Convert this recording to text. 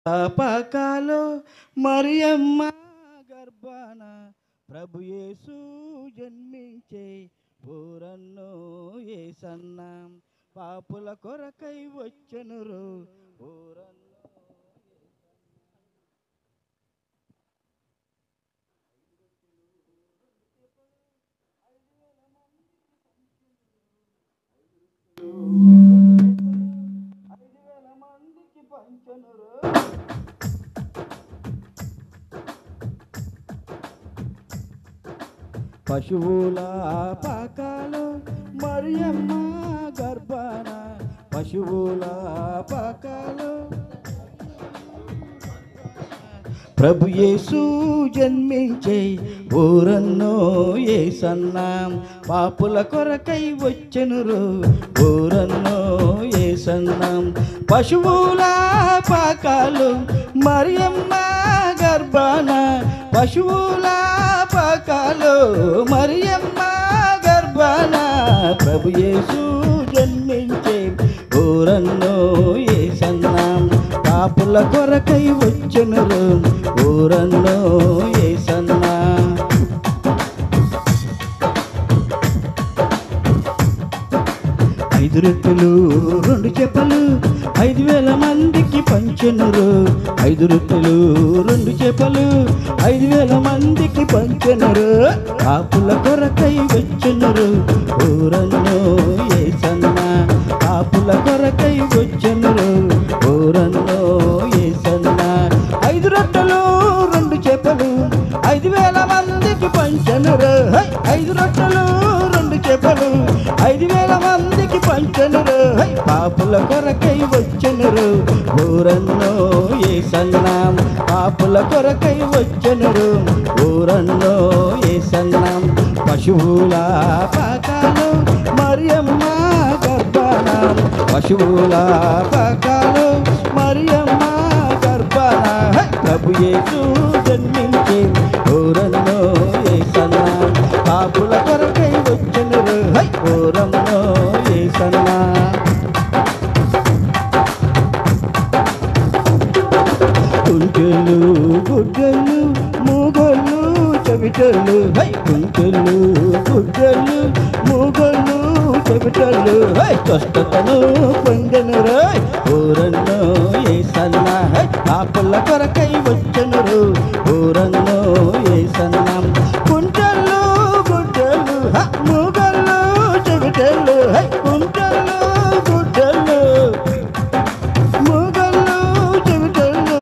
పాకాలో మరియమ్మ గర్భాన ప్రభు యేసు జన్మించే ఊరన్నో యేసన్న పాపుల కొరకై వచ్చెనురు ఊరన్నో. పశువుల పాకాలో మరియమ్మ గర్భాన పశువుల పాకాలో ప్రభు యేసు జన్మించే ఊరన్నో యేసన్న పాపుల కొరకై వచ్చెనురు ఊరన్నో యేసన్న పశువుల పాకాలు మరియమ్మ గర్భాన పశువుల పాకాలు మరియమ్మ గర్భాన ప్రభు యేసు జన్మించే ఊరన్నో యేసన్న పాపుల కొరకై వచ్చెనురు ఊరన్నో యేసన్న. 5 రొట్టెలు 2 చేపలు 5,000 మందికి పంచెనురు. 5 రొట్టెలు 2 చేపలు 5,000 మందికి పంచెనురు. పాపుల కొరకై వచ్చెనురు ఊరన్నో యేసన్న పాపుల కొరకై వచ్చెనురు ఊరన్నో యేసన్న. 5 రొట్టెలు 2 చేపలు 5,000 మందికి పంచెనురు. 5 రొట్టెలు 2 చేపలు 5,000 మందికి పంచెనురు. పాపుల కొరకై వచ్చెనురు ఊరన్నో యేసన్న పాపుల కొరకై వచ్చెనురు ఊరన్నో యేసన్న. పశువుల పాకాలు మరియమ్మ గర్భాన పశువుల పాకాలు మరియమ్మ గర్భాన ప్రభు యేసు జన్మించే ఊరన్నో యేసన్న పాపుల కొరకై వచ్చెనురు ఊరన్నో యేసన్న. కుంచెలు గుడ్డలు మూగోళ్ళు చెవిటలు కుంచెలు గుడ్డలు మూగోళ్ళు చెవిటలు స్వస్థతను పొందెనురు ఊరన్నో యేసన్న పాపుల కొరకై వచ్చెను